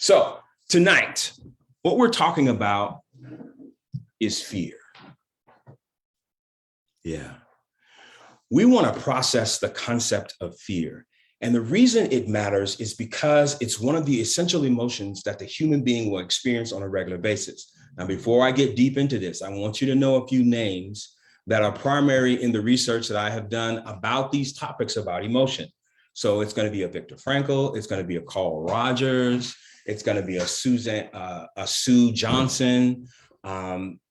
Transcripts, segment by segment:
So tonight, what we're talking about is fear. Yeah. We want to process the concept of fear. And the reason it matters is because it's one of the essential emotions that the human being will experience on a regular basis. Now, before I get deep into this, I want you to know a few names that are primary in the research that I have done about these topics about emotion. So it's going to be a Viktor Frankl, it's going to be a Carl Rogers, it's going to be a Sue Johnson.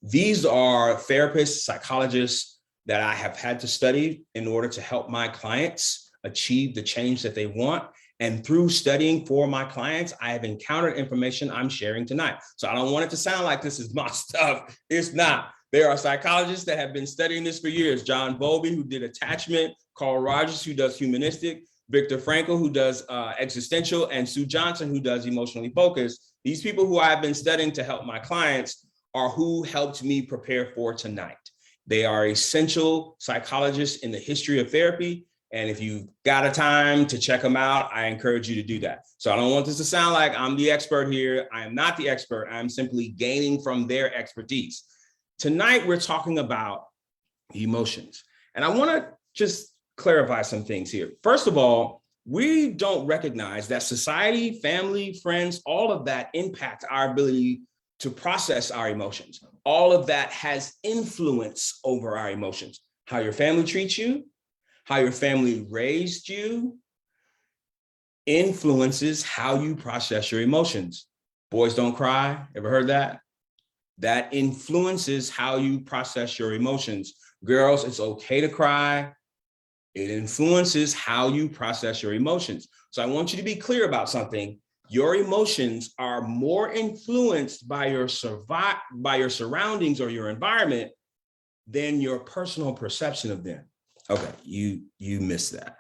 These are therapists, psychologists that I have had to study in order to help my clients achieve the change that they want. And through studying for my clients, I have encountered information I'm sharing tonight. So I don't want it to sound like this is my stuff. It's not. There are psychologists that have been studying this for years. John Bowlby, who did attachment, Carl Rogers, who does humanistic, Viktor Frankl, who does existential, and Sue Johnson, who does emotionally focused. These people who I've been studying to help my clients are who helped me prepare for tonight. They are essential psychologists in the history of therapy. And if you've got a time to check them out, I encourage you to do that. So I don't want this to sound like I'm the expert here. I am not the expert. I'm simply gaining from their expertise. Tonight, we're talking about emotions. And I want to just clarify some things here. First of all, we don't recognize that society, family, friends, all of that impact our ability to process our emotions. All of that has influence over our emotions. How your family treats you, how your family raised you, influences how you process your emotions. Boys don't cry. Ever heard that? That influences how you process your emotions. Girls, it's okay to cry. It influences how you process your emotions. So I want you to be clear about something. Your emotions are more influenced by your surroundings or your environment than your personal perception of them. Okay, you missed that.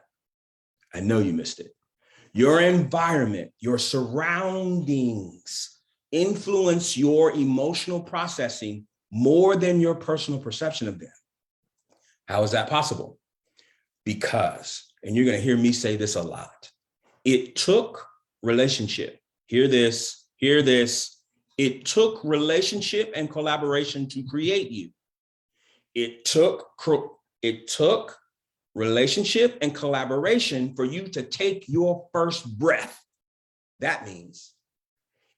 I know you missed it. Your environment, your surroundings influence your emotional processing more than your personal perception of them. How is that possible? Because, and you're going to hear me say this a lot, it took relationship. Hear this. It took relationship and collaboration to create you. It took relationship and collaboration for you to take your first breath. That means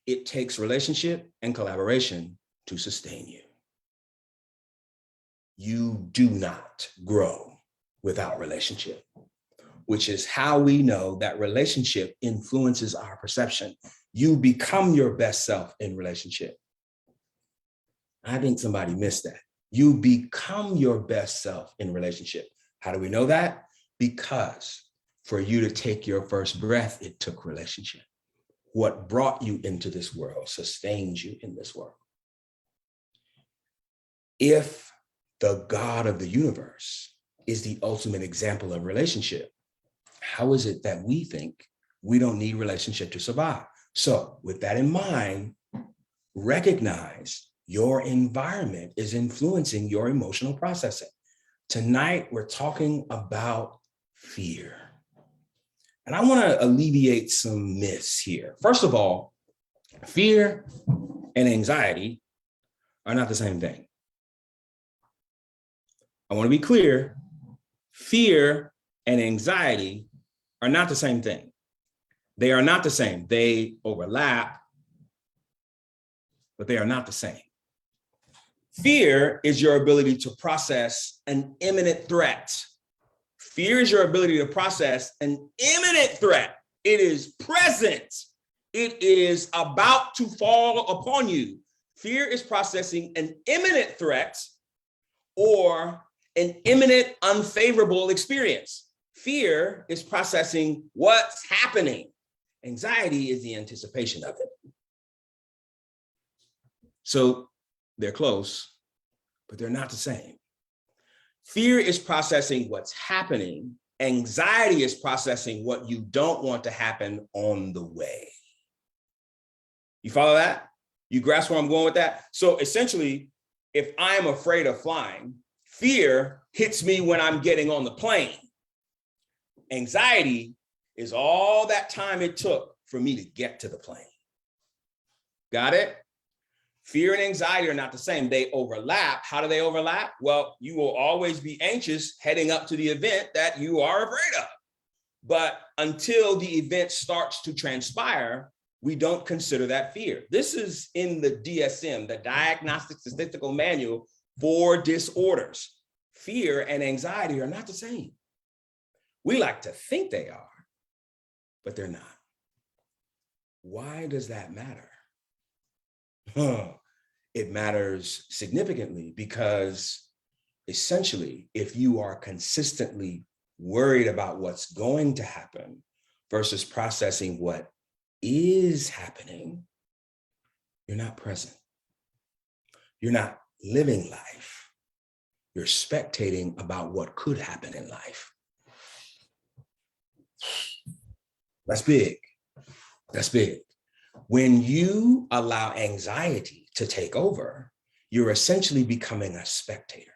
it takes relationship and collaboration to sustain you. You do not grow without relationship, which is how we know that relationship influences our perception. You become your best self in relationship. I think somebody missed that. You become your best self in relationship. How do we know that? Because for you to take your first breath, it took relationship. What brought you into this world sustains you in this world. If the God of the universe is the ultimate example of relationship, how is it that we think we don't need relationship to survive? So with that in mind, recognize your environment is influencing your emotional processing. Tonight, we're talking about fear. And I want to alleviate some myths here. First of all, fear and anxiety are not the same thing. I want to be clear. Fear and anxiety are not the same thing. They are not the same. They overlap, but they are not the same. Fear is your ability to process an imminent threat. Fear is your ability to process an imminent threat. It is present. It is about to fall upon you. Fear is processing an imminent threat or an imminent unfavorable experience. Fear is processing what's happening. Anxiety is the anticipation of it. So they're close, but they're not the same. Fear is processing what's happening. Anxiety is processing what you don't want to happen on the way. You follow that? You grasp where I'm going with that? So essentially, if I'm afraid of flying, fear hits me when I'm getting on the plane. Anxiety is all that time it took for me to get to the plane. Got it? Fear and anxiety are not the same. They overlap. How do they overlap? Well, you will always be anxious heading up to the event that you are afraid of. But until the event starts to transpire, we don't consider that fear. This is in the DSM, the Diagnostic Statistical Manual for Disorders. Fear and anxiety are not the same. We like to think they are, but they're not. Why does that matter? It matters significantly because essentially, if you are consistently worried about what's going to happen versus processing what is happening, you're not present. You're not living life. You're spectating about what could happen in life. That's big. That's big. When you allow anxiety to take over, you're essentially becoming a spectator.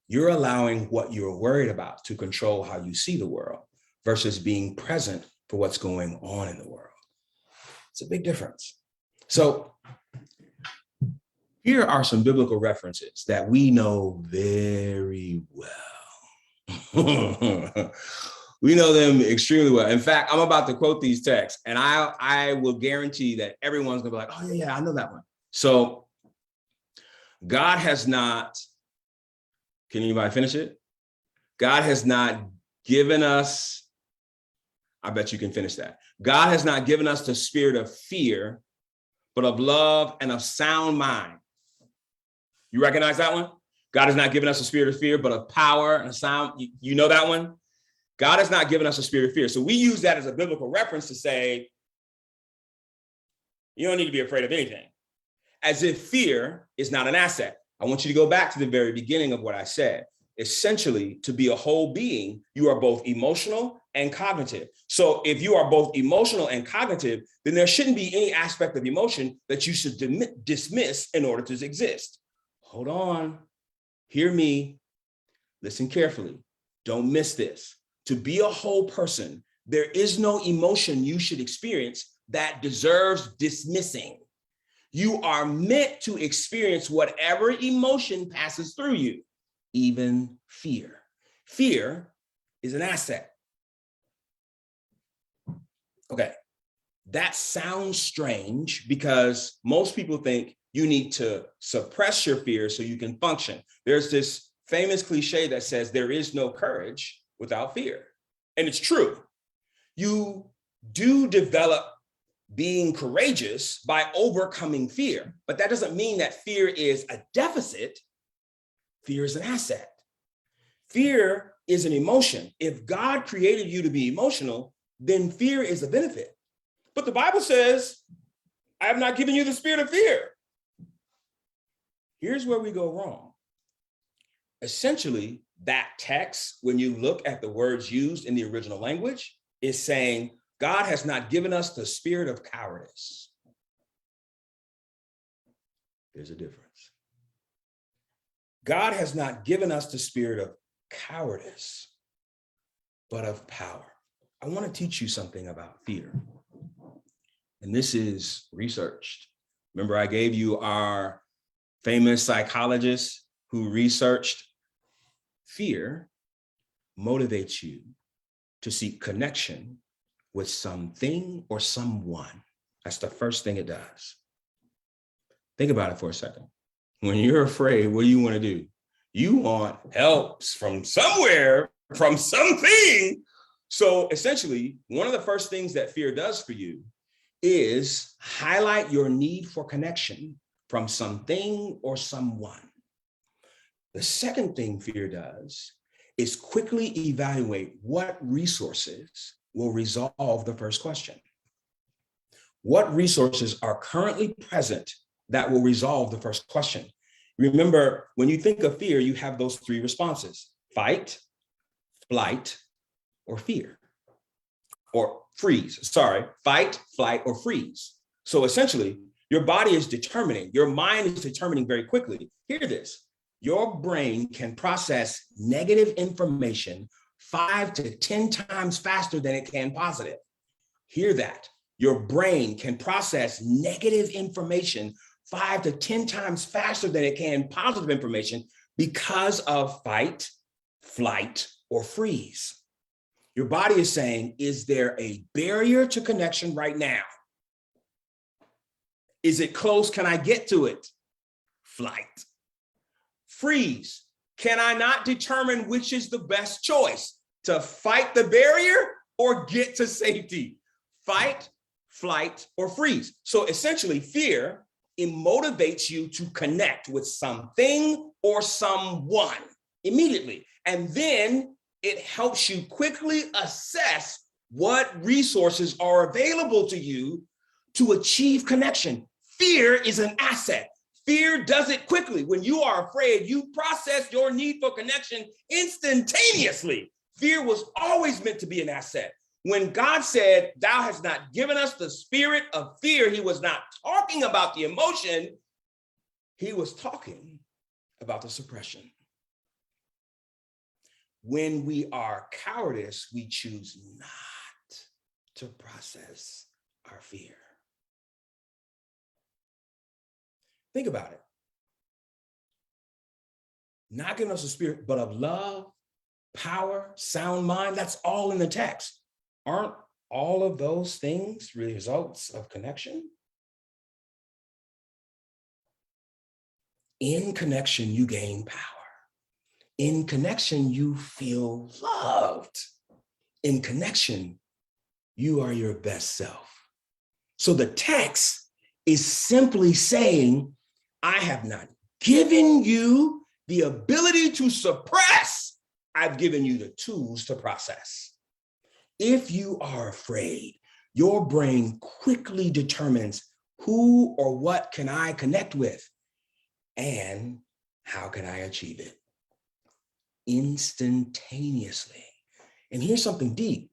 You're allowing what you're worried about to control how you see the world versus being present for what's going on in the world. It's a big difference. So here are some biblical references that we know very well. We know them extremely well. In fact, I'm about to quote these texts, and I will guarantee that everyone's gonna be like, oh yeah, I know that one. So God has not, can anybody finish it? God has not given us, I bet you can finish that. God has not given us the spirit of fear, but of love and of sound mind. You recognize that one? God has not given us a spirit of fear, but of power and sound. You know that one? God has not given us a spirit of fear. So we use that as a biblical reference to say, you don't need to be afraid of anything. As if fear is not an asset. I want you to go back to the very beginning of what I said. Essentially, to be a whole being, you are both emotional and cognitive. So if you are both emotional and cognitive, then there shouldn't be any aspect of emotion that you should dismiss in order to exist. Hold on. Hear me. Listen carefully. Don't miss this. To be a whole person, there is no emotion you should experience that deserves dismissing. You are meant to experience whatever emotion passes through you, even fear. Fear is an asset. Okay, that sounds strange because most people think you need to suppress your fear so you can function. There's this famous cliche that says there is no courage without fear. And it's true. You do develop being courageous by overcoming fear, but that doesn't mean that fear is a deficit. Fear is an asset. Fear is an emotion. If God created you to be emotional, then fear is a benefit. But the Bible says, I have not given you the spirit of fear. Here's where we go wrong. Essentially, that text, when you look at the words used in the original language, is saying, God has not given us the spirit of cowardice. There's a difference. God has not given us the spirit of cowardice, but of power. I want to teach you something about fear. And this is researched. Remember, I gave you our famous psychologist who researched fear motivates you to seek connection with something or someone. That's the first thing it does. Think about it for a second. When you're afraid, what do you want to do? You want help from somewhere, from something. So essentially, one of the first things that fear does for you is highlight your need for connection from something or someone. The second thing fear does is quickly evaluate what resources will resolve the first question. What resources are currently present that will resolve the first question? Remember, when you think of fear, you have those three responses: fight, flight, or fear. Or freeze, sorry, fight, flight, or freeze. So essentially, your body is determining, your mind is determining very quickly. Hear this. Your brain can process negative information 5 to 10 times faster than it can positive. Hear that. Your brain can process negative information 5 to 10 times faster than it can positive information because of fight, flight, or freeze. Your body is saying, is there a barrier to connection right now? Is it close? Can I get to it? Flight. Freeze. Can I not determine which is the best choice, to fight the barrier or get to safety? Fight, flight, or freeze. So essentially, fear, it motivates you to connect with something or someone immediately. And then it helps you quickly assess what resources are available to you to achieve connection. Fear is an asset. Fear does it quickly. When you are afraid, you process your need for connection instantaneously. Fear was always meant to be an asset. When God said, thou hast not given us the spirit of fear, he was not talking about the emotion. He was talking about the suppression. When we are cowardice, we choose not to process our fear. Think about it. Not giving us a spirit, but of love, power, sound mind, that's all in the text. Aren't all of those things results of connection? In connection, you gain power. In connection, you feel loved. In connection, you are your best self. So the text is simply saying, I have not given you the ability to suppress. I've given you the tools to process. If you are afraid, your brain quickly determines who or what can I connect with and how can I achieve it instantaneously. And here's something deep.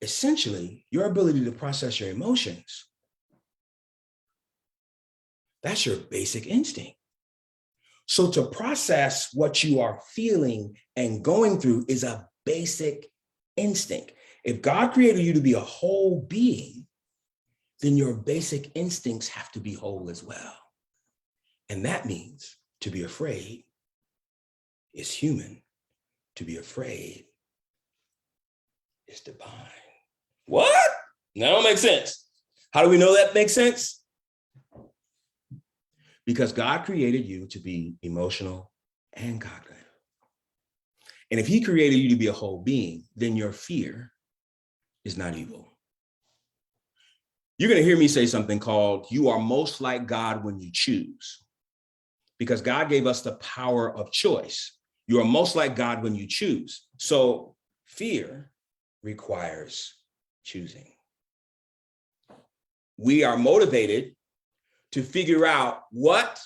Essentially, your ability to process your emotions, that's your basic instinct. So to process what you are feeling and going through is a basic instinct. If God created you to be a whole being, then your basic instincts have to be whole as well. And that means to be afraid is human. To be afraid is divine. What? That don't make sense. How do we know that makes sense? Because God created you to be emotional and cognitive. And if he created you to be a whole being, then your fear is not evil. You're going to hear me say something called, you are most like God when you choose. Because God gave us the power of choice. You are most like God when you choose. So fear requires choosing. We are motivated to figure out what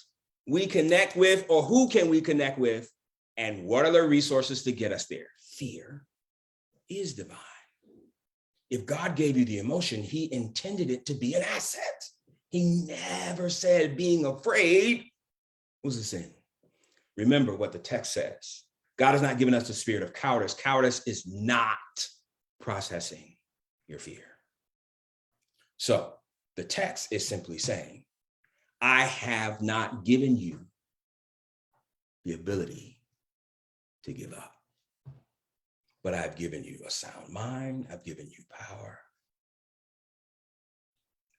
we connect with or who can we connect with and what are the resources to get us there. Fear is divine. If God gave you the emotion, he intended it to be an asset. He never said being afraid was a sin. Remember what the text says. God has not given us the spirit of cowardice. Cowardice is not processing your fear. So the text is simply saying, I have not given you the ability to give up, but I've given you a sound mind. I've given you power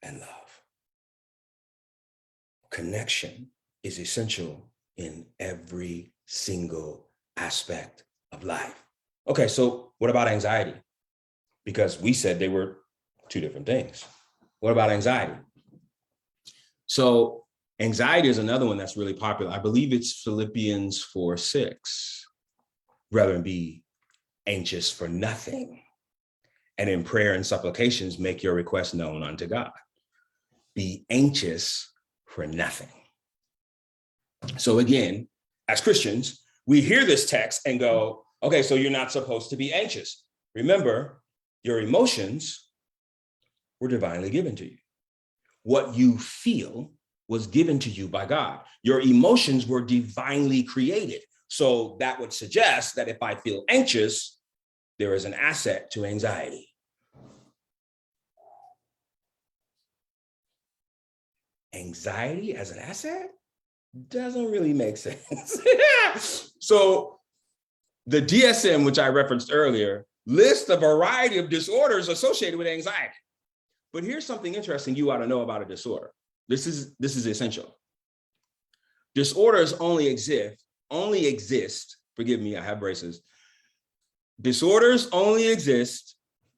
and love. Connection is essential in every single aspect of life. Okay, so what about anxiety? Because we said they were two different things. What about anxiety? So anxiety is another one that's really popular. I believe it's Philippians 4:6. Rather than be anxious for nothing, and in prayer and supplications, make your requests known unto God. Be anxious for nothing. So again, as Christians, we hear this text and go, okay, so you're not supposed to be anxious. Remember, your emotions were divinely given to you. What you feel was given to you by God. Your emotions were divinely created. So that would suggest that if I feel anxious, there is an asset to anxiety. Anxiety as an asset doesn't really make sense. So the DSM, which I referenced earlier, lists a variety of disorders associated with anxiety. But here's something interesting you ought to know about a disorder. This is essential. Disorders only exist, forgive me, I have braces. Disorders only exist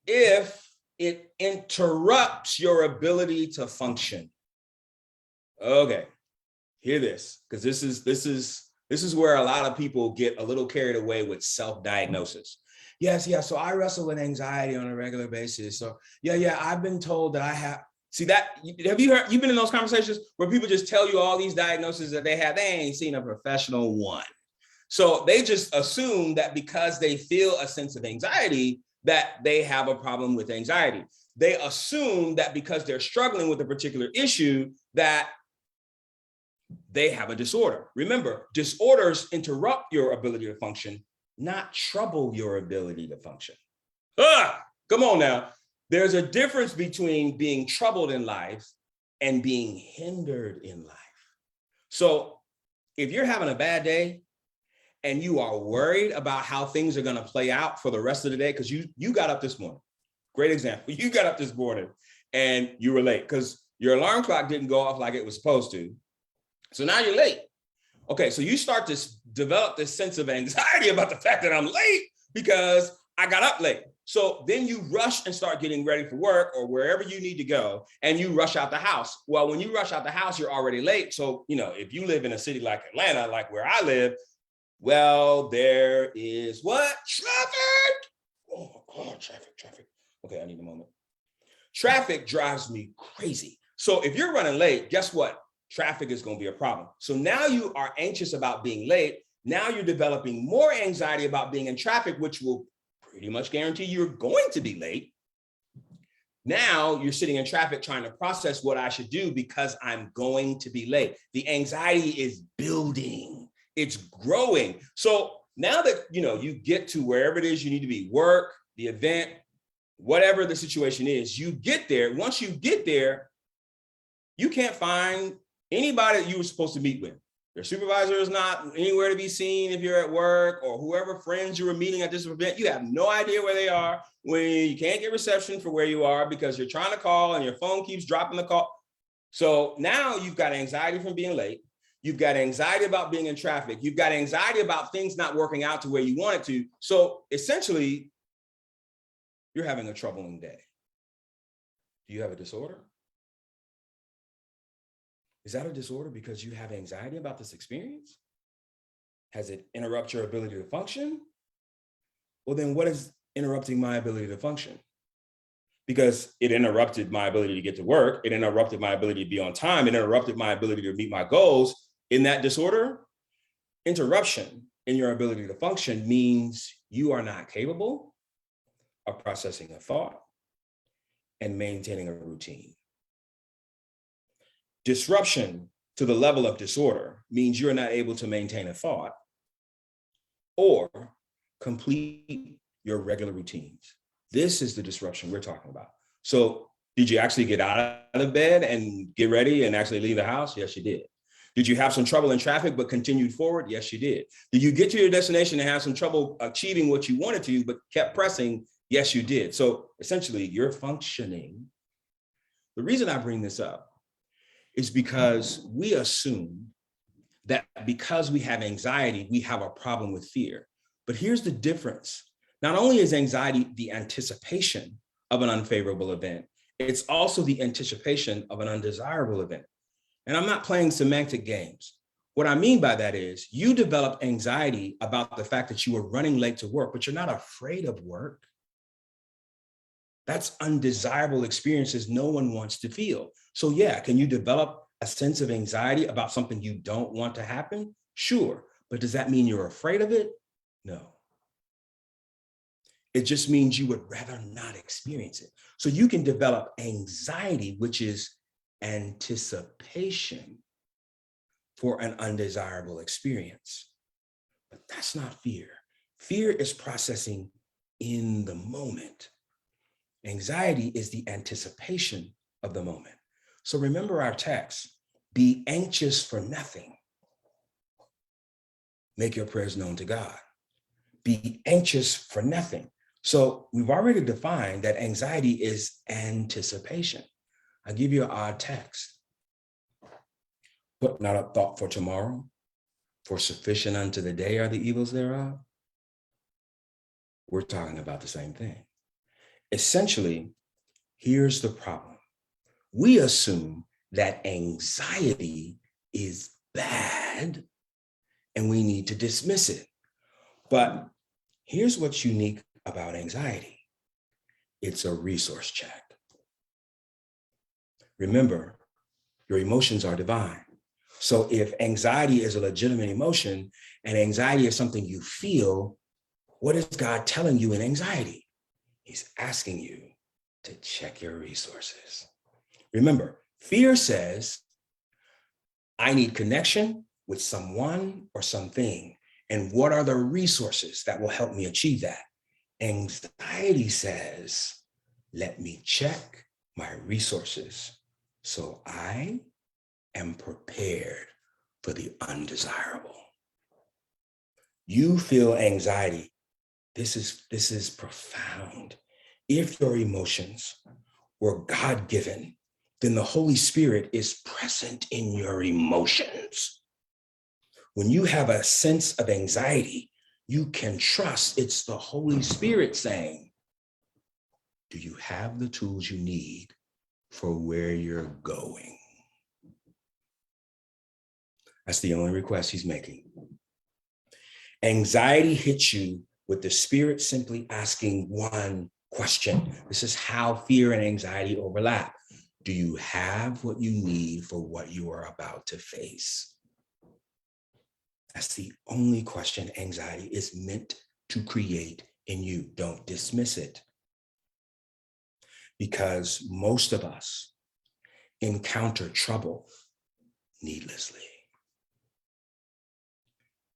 if it interrupts your ability to function. Okay, hear this, because this is where a lot of people get a little carried away with self-diagnosis. Yes, so I wrestle with anxiety on a regular basis. So yeah, I've been told that I have. See that? Have you've been in those conversations where people just tell you all these diagnoses that they have? They ain't seen a professional one. So they just assume that because they feel a sense of anxiety, that they have a problem with anxiety. They assume that because they're struggling with a particular issue, that they have a disorder. Remember, disorders interrupt your ability to function, not trouble your ability to function. Come on now. There's a difference between being troubled in life and being hindered in life. So if you're having a bad day and you are worried about how things are going to play out for the rest of the day, because you got up this morning. Great example. You got up this morning and you were late because your alarm clock didn't go off like it was supposed to. So now you're late. Okay, so you start to develop this sense of anxiety about the fact that I'm late because I got up late. So then you rush and start getting ready for work or wherever you need to go, and you rush out the house. Well, when you rush out the house, you're already late. So, if you live in a city like Atlanta, like where I live, well, there is what? Traffic. Oh my God, traffic. Okay, I need a moment. Traffic drives me crazy. So if you're running late, guess what? Traffic is going to be a problem. So now you are anxious about being late. Now you're developing more anxiety about being in traffic, which will pretty much guarantee you're going to be late. Now you're sitting in traffic trying to process what I should do because I'm going to be late. The anxiety is building. It's growing. So now that, you get to wherever it is you need to be, work, the event, whatever the situation is, you get there. Once you get there, you can't find anybody that you were supposed to meet with. Your supervisor is not anywhere to be seen if you're at work, or whoever friends you were meeting at this event, you have no idea where they are. When you can't get reception for where you are because you're trying to call and your phone keeps dropping the call. So now you've got anxiety from being late. You've got anxiety about being in traffic. You've got anxiety about things not working out to where you want it to. So essentially, you're having a troubling day. Do you have a disorder? Is that a disorder because you have anxiety about this experience? Has it interrupted your ability to function? Well, then what is interrupting my ability to function? Because it interrupted my ability to get to work. It interrupted my ability to be on time. It interrupted my ability to meet my goals. In that disorder, interruption in your ability to function means you are not capable of processing a thought and maintaining a routine. Disruption to the level of disorder means you're not able to maintain a thought or complete your regular routines. This is the disruption we're talking about. So did you actually get out of bed and get ready and actually leave the house? Yes, you did. Did you have some trouble in traffic but continued forward? Yes, you did. Did you get to your destination and have some trouble achieving what you wanted to but kept pressing? Yes, you did. So essentially, you're functioning. The reason I bring this up is because we assume that because we have anxiety, we have a problem with fear. But here's the difference. Not only is anxiety the anticipation of an unfavorable event, it's also the anticipation of an undesirable event. And I'm not playing semantic games. What I mean by that is you develop anxiety about the fact that you are running late to work, but you're not afraid of work. That's undesirable experiences no one wants to feel. So yeah, can you develop a sense of anxiety about something you don't want to happen? Sure, but does that mean you're afraid of it? No. It just means you would rather not experience it. So you can develop anxiety, which is anticipation for an undesirable experience. But that's not fear. Fear is processing in the moment. Anxiety is the anticipation of the moment. So remember our text. Be anxious for nothing. Make your prayers known to God. Be anxious for nothing. So we've already defined that anxiety is anticipation. I'll give you an odd text. Put not up thought for tomorrow, for sufficient unto the day are the evils thereof. We're talking about the same thing. Essentially, here's the problem. We assume that anxiety is bad and we need to dismiss it. But here's what's unique about anxiety. It's a resource check. Remember, your emotions are divine. So if anxiety is a legitimate emotion and anxiety is something you feel, what is God telling you in anxiety? He's asking you to check your resources. Remember, fear says, I need connection with someone or something. And what are the resources that will help me achieve that? Anxiety says, let me check my resources so I am prepared for the undesirable. You feel anxiety. This is profound. If your emotions were God-given, then the Holy Spirit is present in your emotions. When you have a sense of anxiety, you can trust it's the Holy Spirit saying, do you have the tools you need for where you're going? That's the only request he's making. Anxiety hits you with the Spirit simply asking one question. This is how fear and anxiety overlap. Do you have what you need for what you are about to face? That's the only question anxiety is meant to create in you. Don't dismiss it. Because most of us encounter trouble needlessly.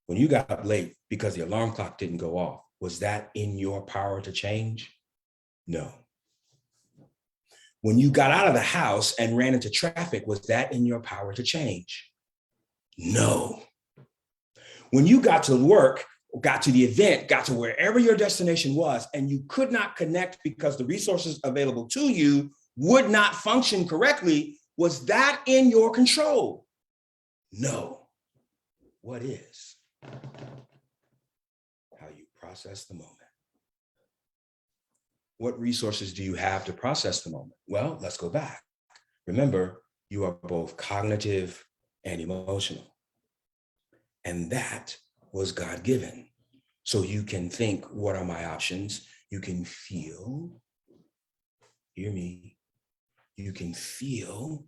When you got up late because the alarm clock didn't go off, was that in your power to change? No. When you got out of the house and ran into traffic, was that in your power to change? No. When you got to work, got to the event, got to wherever your destination was, and you could not connect because the resources available to you would not function correctly, was that in your control? No. What is? How you process the moment. What resources do you have to process the moment? Well, let's go back. Remember, you are both cognitive and emotional. And that was God-given. So you can think, what are my options? You can feel, hear me, you can feel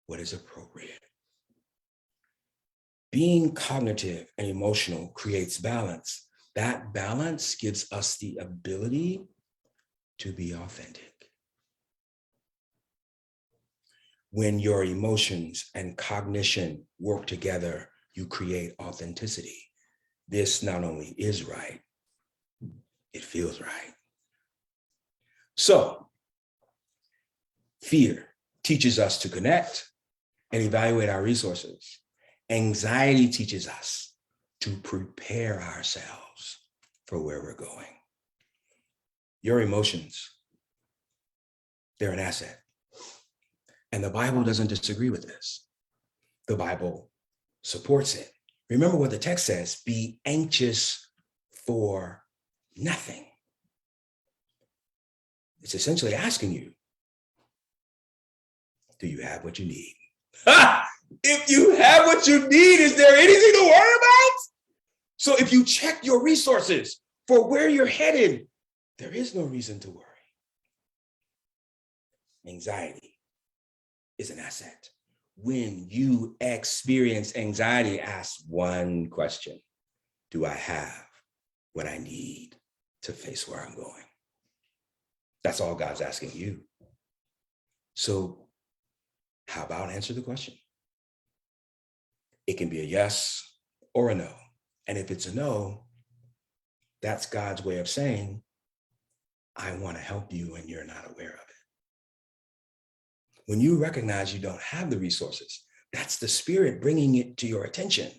what is appropriate. Being cognitive and emotional creates balance. That balance gives us the ability to be authentic. When your emotions and cognition work together, you create authenticity. This not only is right, it feels right. So, fear teaches us to connect and evaluate our resources. Anxiety teaches us to prepare ourselves for where we're going. Your emotions, they're an asset. And the Bible doesn't disagree with this. The Bible supports it. Remember what the text says, be anxious for nothing. It's essentially asking you, do you have what you need? If you have what you need, is there anything to worry about? So if you check your resources for where you're headed, there is no reason to worry. Anxiety is an asset. When you experience anxiety, ask one question. Do I have what I need to face where I'm going? That's all God's asking you. So how about answer the question? It can be a yes or a no. And if it's a no, that's God's way of saying, I want to help you and you're not aware of it. When you recognize you don't have the resources, That's the Spirit bringing it to your attention.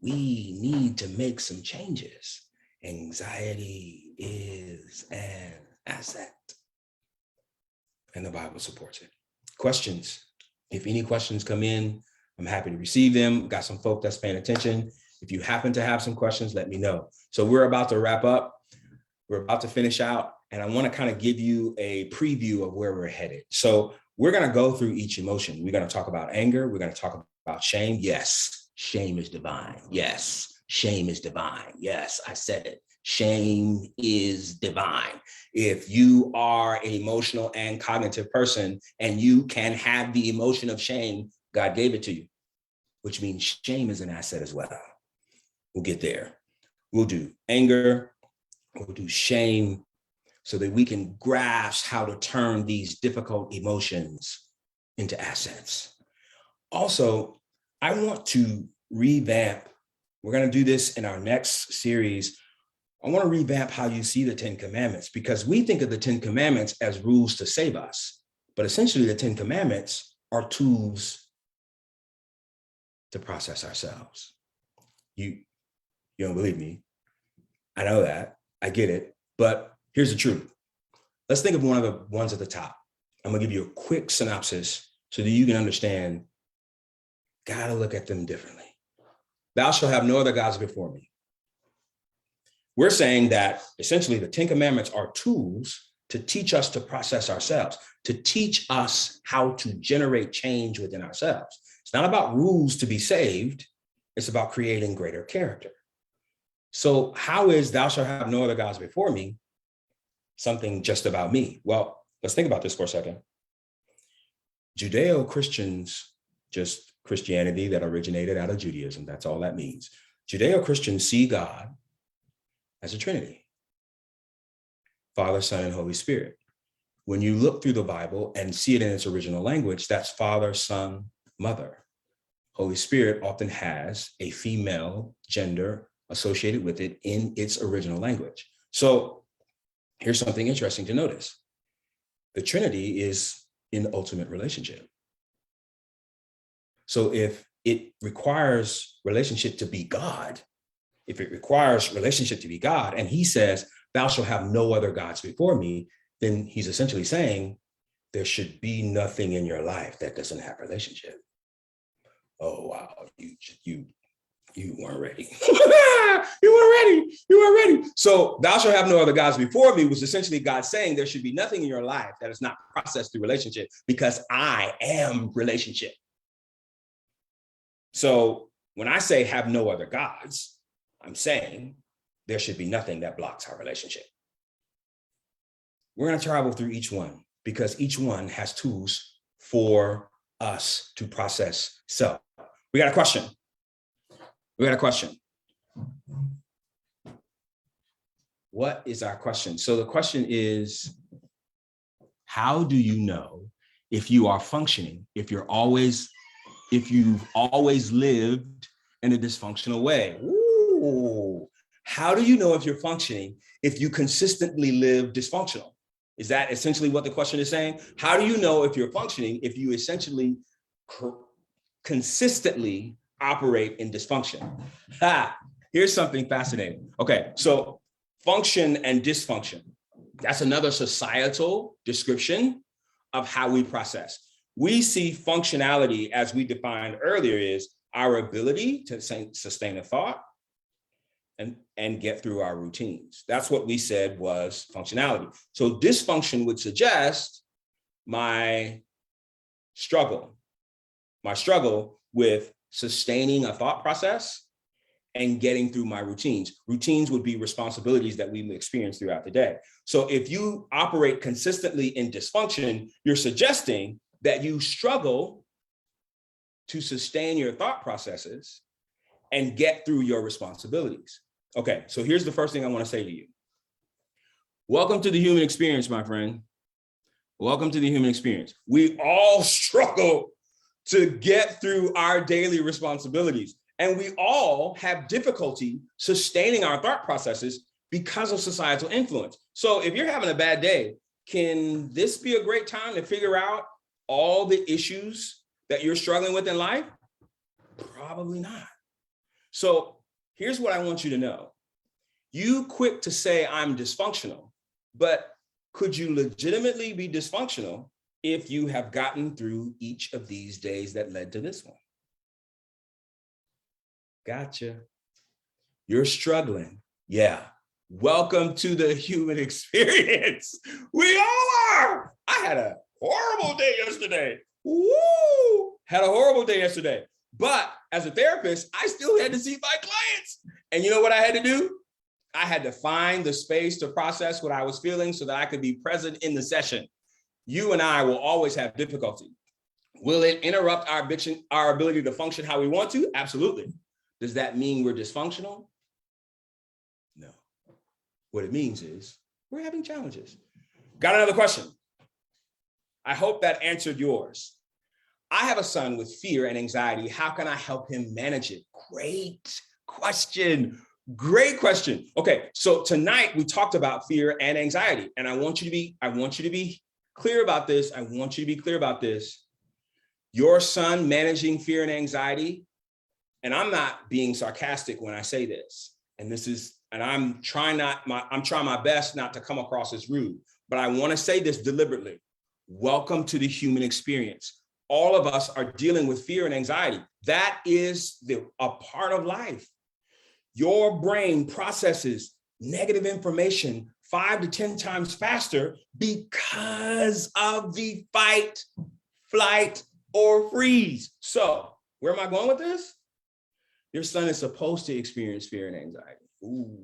We need to make some changes. Anxiety is an asset, and the Bible supports it. Questions? If any questions come in, I'm happy to receive them. Got some folk that's paying attention. If you happen to have some questions, let me know. So we're about to wrap up. We're about to finish out, and I want to kind of give you a preview of where we're headed. So we're going to go through each emotion. We're going to talk about anger. We're going to talk about shame. Yes, shame is divine. Yes, shame is divine. Yes, I said it. Shame is divine. If you are an emotional and cognitive person and you can have the emotion of shame, God gave it to you, which means shame is an asset as well. We'll get there. We'll do anger. We'll do shame so that we can grasp how to turn these difficult emotions into assets. Also, I want to revamp. We're going to do this in our next series. I want to revamp how you see the 10 Commandments, because we think of the 10 Commandments as rules to save us. But essentially, the 10 Commandments are tools to process ourselves. You don't believe me. I know that. I get it. But here's the truth. Let's think of one of the ones at the top. I'm going to give you a quick synopsis so that you can understand. Got to look at them differently. Thou shalt have no other gods before me. We're saying that essentially the 10 Commandments are tools to teach us to process ourselves, to teach us how to generate change within ourselves. It's not about rules to be saved. It's about creating greater character. So how is thou shalt have no other gods before me something just about me? Well, let's think about this for a second. Judeo-Christians, just Christianity that originated out of Judaism, that's all that means. Judeo-Christians see God as a Trinity, Father, Son, and Holy Spirit. When you look through the Bible and see it in its original language, that's Father, Son, Mother. Holy Spirit often has a female gender associated with it in its original language. So here's something interesting to notice. The Trinity is in the ultimate relationship. So if it requires relationship to be God, and he says, thou shalt have no other gods before me, then he's essentially saying there should be nothing in your life that doesn't have relationship. Oh, wow, you weren't ready. You weren't ready. So thou shalt have no other gods before me was essentially God saying there should be nothing in your life that is not processed through relationship, because I am relationship. So when I say have no other gods, I'm saying there should be nothing that blocks our relationship. We're going to travel through each one because each one has tools for us to process self. We got a question. What is our question? So the question is, how do you know if you are functioning, if you've always lived in a dysfunctional way? Ooh. How do you know if you're functioning if you consistently live dysfunctional? Is that essentially what the question is saying? How do you know if you're functioning if you essentially consistently operate in dysfunction? Here's something fascinating. Okay, so function and dysfunction. That's another societal description of how we process. We see functionality, as we defined earlier, is our ability to sustain a thought and get through our routines. That's what we said was functionality. So dysfunction would suggest my struggle with sustaining a thought process and getting through my routines. Routines would be responsibilities that we experience throughout the day. So if you operate consistently in dysfunction, you're suggesting that you struggle to sustain your thought processes and get through your responsibilities. Okay, so here's the first thing I want to say to you. Welcome to the human experience, my friend. Welcome to the human experience. We all struggle to get through our daily responsibilities, and we all have difficulty sustaining our thought processes because of societal influence. So if you're having a bad day, can this be a great time to figure out all the issues that you're struggling with in life? Probably not. So here's what I want you to know. You quick to say I'm dysfunctional, but could you legitimately be dysfunctional if you have gotten through each of these days that led to this one? Gotcha. You're struggling. Yeah. Welcome to the human experience. We all are. I had a horrible day yesterday. Woo! Had a horrible day yesterday. But as a therapist, I still had to see my clients. And you know what I had to do? I had to find the space to process what I was feeling so that I could be present in the session. You and I will always have difficulty. Will it interrupt our ability to function how we want to? Absolutely. Does that mean we're dysfunctional? No. What it means is we're having challenges. Got another question? I hope that answered yours. I have a son with fear and anxiety. How can I help him manage it? Great question. Great question. Okay, so tonight we talked about fear and anxiety, and I want you to be clear about this. I want you to be clear about this. Your son managing fear and anxiety, and I'm not being sarcastic when I say this, and I'm trying my best not to come across as rude, but I want to say this deliberately. Welcome to the human experience. All of us are dealing with fear and anxiety. That is a part of life. Your brain processes negative information 5 to 10 times faster because of the fight, flight, or freeze. So where am I going with this? Your son is supposed to experience fear and anxiety. Ooh,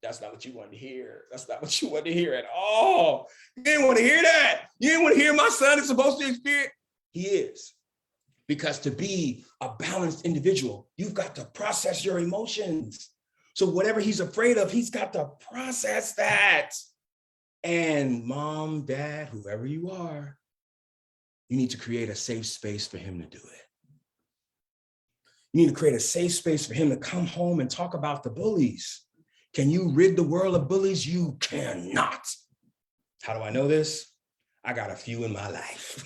that's not what you wanted to hear. That's not what you wanted to hear at all. You didn't want to hear that. You didn't want to hear my son is supposed to experience. He is. Because to be a balanced individual, you've got to process your emotions. So whatever he's afraid of, he's got to process that. And mom, dad, whoever you are, you need to create a safe space for him to do it. You need to create a safe space for him to come home and talk about the bullies. Can you rid the world of bullies? You cannot. How do I know this? I got a few in my life.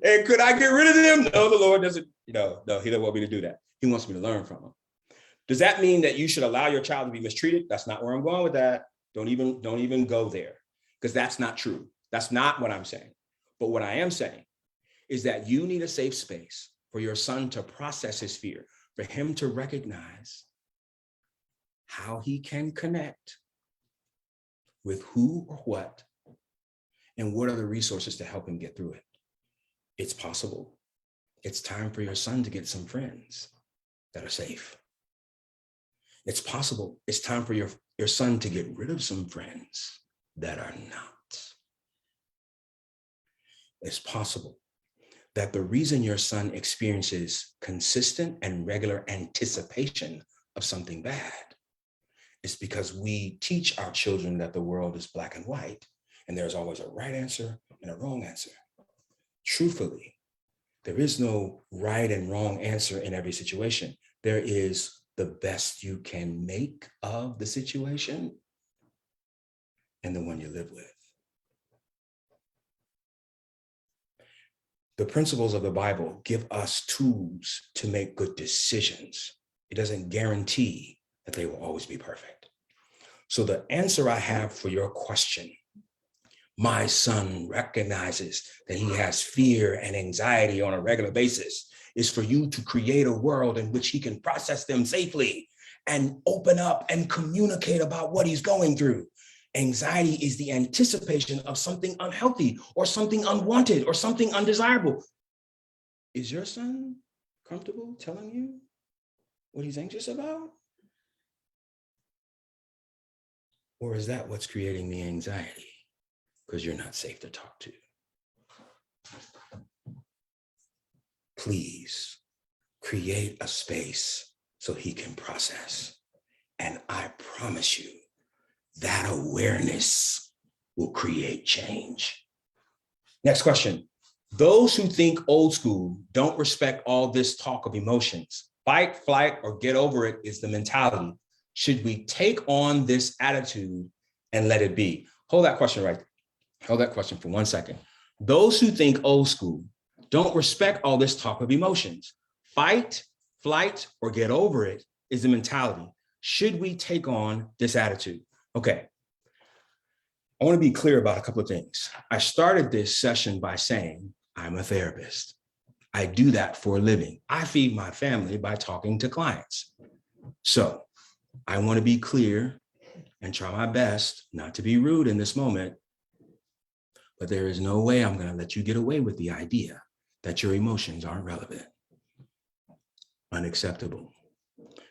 And could I get rid of them? No, the Lord doesn't, no, he doesn't want me to do that. He wants me to learn from them. Does that mean that you should allow your child to be mistreated? That's not where I'm going with that. Don't even go there, because that's not true. That's not what I'm saying. But what I am saying is that you need a safe space for your son to process his fear, for him to recognize how he can connect with who or what, and what are the resources to help him get through it. It's possible. It's time for your son to get some friends that are safe. It's possible. It's time for your son to get rid of some friends that are not. It's possible that the reason your son experiences consistent and regular anticipation of something bad is because we teach our children that the world is black and white, and there's always a right answer and a wrong answer. Truthfully, there is no right and wrong answer in every situation. There is the best you can make of the situation and the one you live with. The principles of the Bible give us tools to make good decisions. It doesn't guarantee that they will always be perfect. So the answer I have for your question, my son recognizes that he has fear and anxiety on a regular basis, is for you to create a world in which he can process them safely and open up and communicate about what he's going through. Anxiety is the anticipation of something unhealthy or something unwanted or something undesirable. Is your son comfortable telling you what he's anxious about? Or is that what's creating the anxiety? Because you're not safe to talk to. Please create a space so he can process. And I promise you, that awareness will create change. Next question. Those who think old school don't respect all this talk of emotions. Fight, flight, or get over it is the mentality. Should we take on this attitude and let it be? Hold that question right there. Hold that question for 1 second. Those who think old school don't respect all this talk of emotions. Fight, flight, or get over it is the mentality. Should we take on this attitude? Okay. I want to be clear about a couple of things. I started this session by saying, I'm a therapist. I do that for a living. I feed my family by talking to clients. So I want to be clear and try my best not to be rude in this moment, but there is no way I'm going to let you get away with the idea that your emotions aren't relevant. Unacceptable.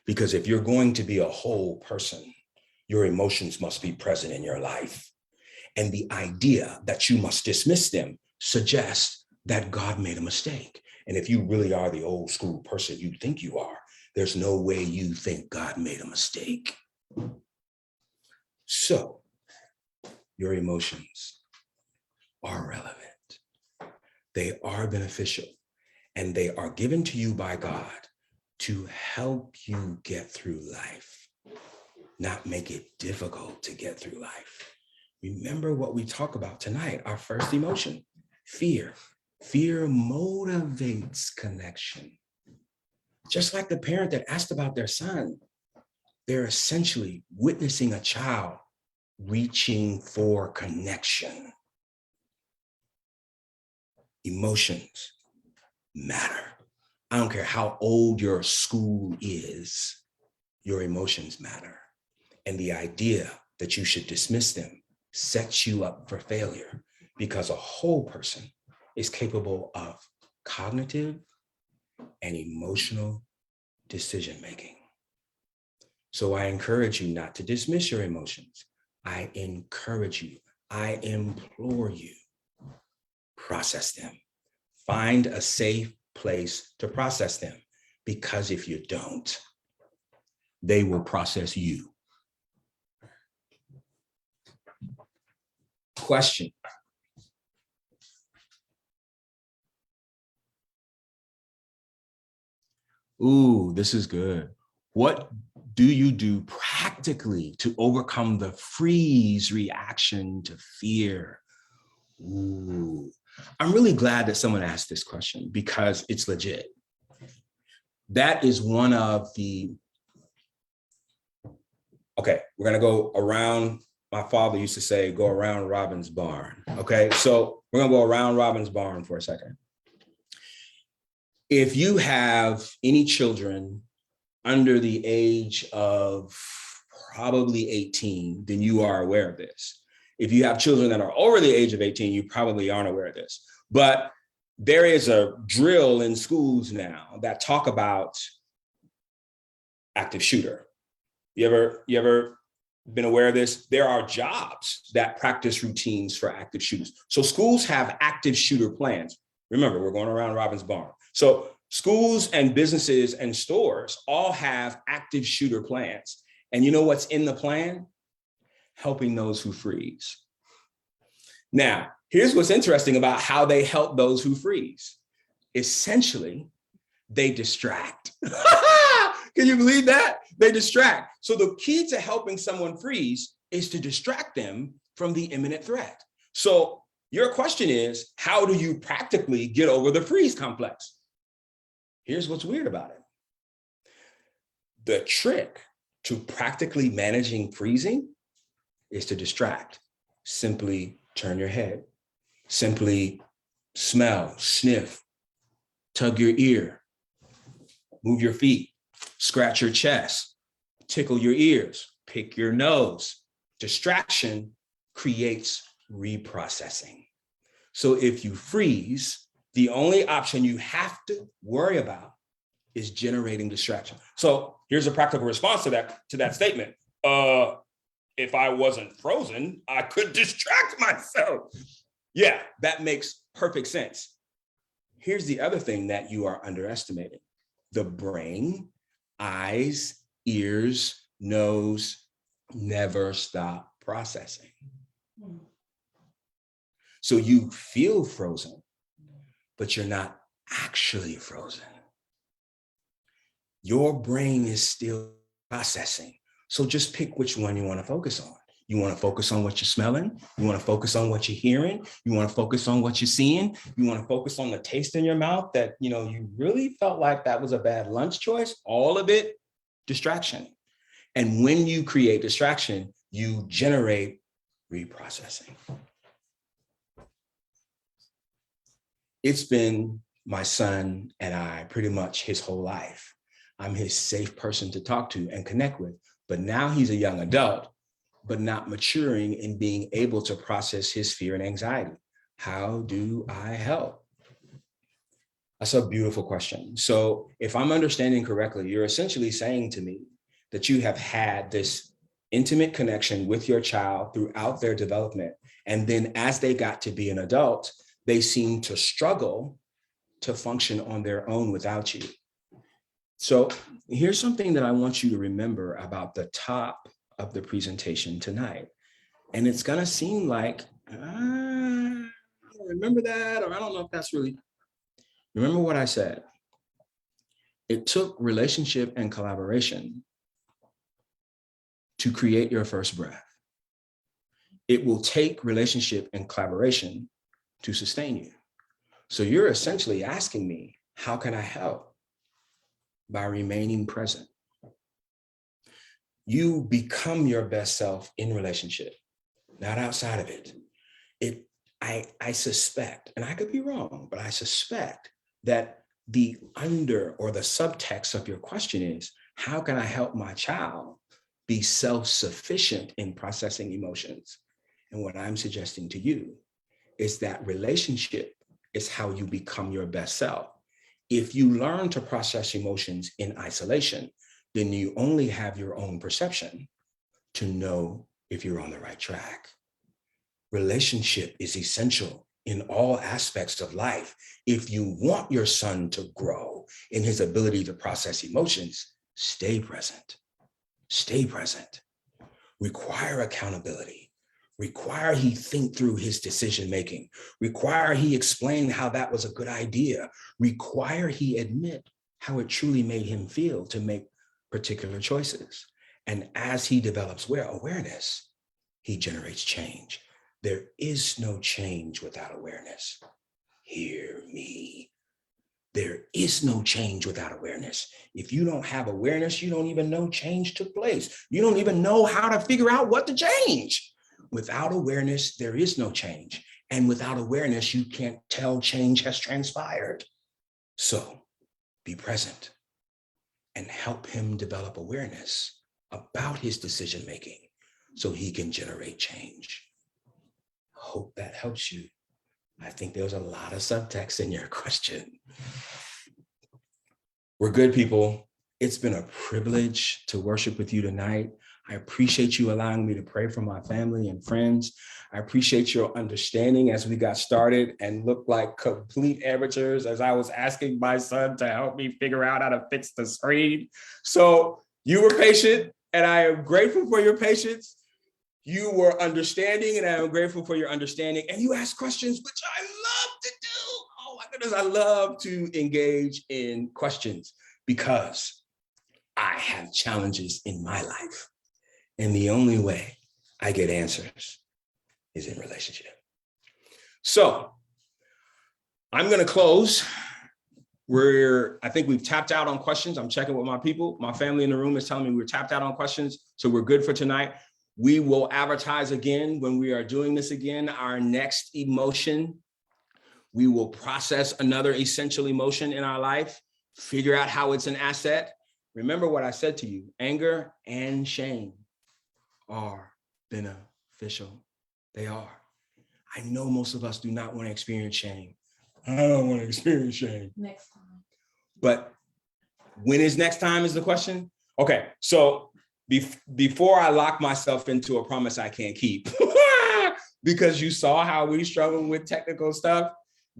Because if you're going to be a whole person, your emotions must be present in your life. And the idea that you must dismiss them suggests that God made a mistake. And if you really are the old school person you think you are, there's no way you think God made a mistake. So your emotions are relevant. They are beneficial, and they are given to you by God to help you get through life, not make it difficult to get through life. Remember what we talk about tonight, our first emotion, fear. Fear motivates connection. Just like the parent that asked about their son, they're essentially witnessing a child reaching for connection. Emotions matter. I don't care how old your school is, your emotions matter. And the idea that you should dismiss them sets you up for failure, because a whole person is capable of cognitive and emotional decision-making. So I encourage you not to dismiss your emotions. I encourage you, I implore you, process them. Find a safe place to process them, because if you don't, they will process you. Question. Ooh, this is good. What do you do practically to overcome the freeze reaction to fear? Ooh, I'm really glad that someone asked this question, because it's legit. That is one of the, okay, we're gonna go around. My father used to say, go around Robin's barn. Okay, so we're gonna go around Robin's barn for a second. If you have any children under the age of probably 18, then you are aware of this. If you have children that are over the age of 18, you probably aren't aware of this. But there is a drill in schools now that talk about active shooter. You ever been aware of this? There are jobs that practice routines for active shooters. So schools have active shooter plans. Remember, we're going around Robin's barn. So schools and businesses and stores all have active shooter plans. And you know what's in the plan? Helping those who freeze. Now, here's what's interesting about how they help those who freeze. Essentially, they distract. Can you believe that? They distract. So the key to helping someone freeze is to distract them from the imminent threat. So your question is, how do you practically get over the freeze complex? Here's what's weird about it. The trick to practically managing freezing is to distract. Simply turn your head. Simply smell, sniff, tug your ear, move your feet, scratch your chest, tickle your ears, pick your nose. Distraction creates reprocessing. So if you freeze, the only option you have to worry about is generating distraction. So here's a practical response to that statement. If I wasn't frozen, I could distract myself. Yeah, that makes perfect sense. Here's the other thing that you are underestimating. The brain, eyes, ears, nose, never stop processing. So you feel frozen, but you're not actually frozen. Your brain is still processing. So just pick which one you want to focus on. You want to focus on what you're smelling. You want to focus on what you're hearing. You want to focus on what you're seeing. You want to focus on the taste in your mouth that, you really felt like that was a bad lunch choice. All of it, distraction. And when you create distraction, you generate reprocessing. It's been my son and I pretty much his whole life. I'm his safe person to talk to and connect with. But now he's a young adult, but not maturing in being able to process his fear and anxiety. How do I help? That's a beautiful question. So if I'm understanding correctly, you're essentially saying to me that you have had this intimate connection with your child throughout their development. And then as they got to be an adult, they seem to struggle to function on their own without you. So here's something that I want you to remember about the top of the presentation tonight. And it's gonna seem like, I don't remember that, or I don't know if that's really, remember what I said. It took relationship and collaboration to create your first breath. It will take relationship and collaboration to sustain you. So you're essentially asking me, how can I help? By remaining present. You become your best self in relationship, not outside of it. I suspect, and I could be wrong, but I suspect that the under or the subtext of your question is, how can I help my child be self-sufficient in processing emotions? And what I'm suggesting to you is that relationship is how you become your best self. If you learn to process emotions in isolation, then you only have your own perception to know if you're on the right track. Relationship is essential in all aspects of life. If you want your son to grow in his ability to process emotions, stay present. Stay present. Require accountability. Require he think through his decision-making. Require he explain how that was a good idea. Require he admit how it truly made him feel to make particular choices. And as he develops awareness, he generates change. There is no change without awareness. Hear me. There is no change without awareness. If you don't have awareness, you don't even know change took place. You don't even know how to figure out what to change. Without awareness, there is no change. And without awareness, you can't tell change has transpired. So be present and help him develop awareness about his decision-making so he can generate change. Hope that helps you. I think there's a lot of subtext in your question. We're good, people. It's been a privilege to worship with you tonight. I appreciate you allowing me to pray for my family and friends. I appreciate your understanding as we got started and looked like complete amateurs as I was asking my son to help me figure out how to fix the screen. So you were patient, and I am grateful for your patience. You were understanding, and I am grateful for your understanding. And you asked questions, which I love to do. Oh my goodness, I love to engage in questions because I have challenges in my life. And the only way I get answers is in relationship. So I'm going to close. I think we've tapped out on questions. I'm checking with my people. My family in the room is telling me we're tapped out on questions. So we're good for tonight. We will advertise again when we are doing this again. Our next emotion, we will process another essential emotion in our life, figure out how it's an asset. Remember what I said to you, anger and shame are beneficial. They are. I know most of us do not want to experience shame. I don't want to experience shame. Next time. But when is next time is the question? Okay, so before I lock myself into a promise I can't keep, because you saw how we struggle with technical stuff,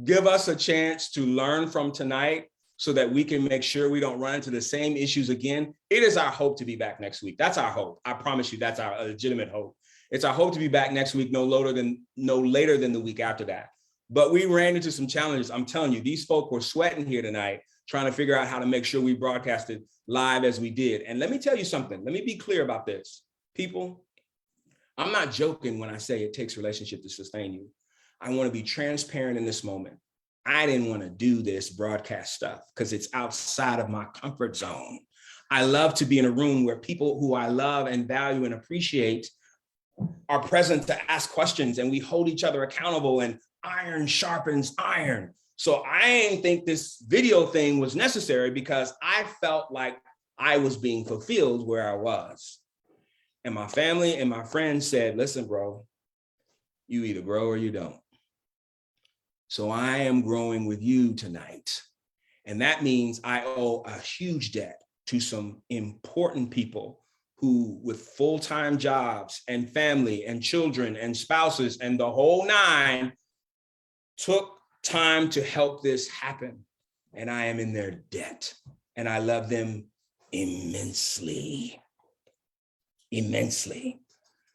give us a chance to learn from tonight so that we can make sure we don't run into the same issues again. It is our hope to be back next week. That's our hope. I promise you, that's our legitimate hope. It's our hope to be back next week, no later than the week after that. But we ran into some challenges. I'm telling you, these folk were sweating here tonight, trying to figure out how to make sure we broadcasted live as we did. And let me tell you something. Let me be clear about this. People, I'm not joking when I say it takes relationship to sustain you. I want to be transparent in this moment. I didn't want to do this broadcast stuff because it's outside of my comfort zone. I love to be in a room where people who I love and value and appreciate are present to ask questions, and we hold each other accountable, and iron sharpens iron. So I didn't think this video thing was necessary because I felt like I was being fulfilled where I was. And my family and my friends said, listen, bro, you either grow or you don't. So I am growing with you tonight. And that means I owe a huge debt to some important people who, with full-time jobs and family and children and spouses and the whole nine, took time to help this happen. And I am in their debt. And I love them immensely, immensely,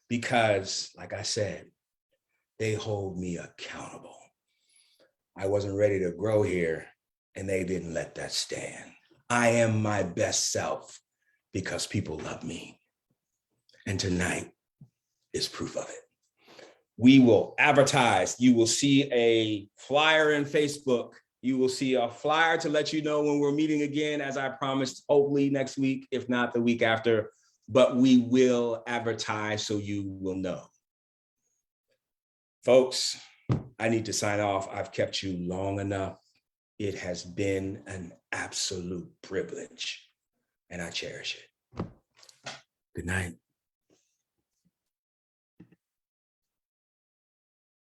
because, like I said, they hold me accountable. I wasn't ready to grow here, and they didn't let that stand. I am my best self because people love me. And tonight is proof of it. We will advertise. You will see a flyer in Facebook. You will see a flyer to let you know when we're meeting again, as I promised, hopefully next week, if not the week after. But we will advertise so you will know. Folks, I need to sign off. I've kept you long enough. It has been an absolute privilege, and I cherish it. Good night.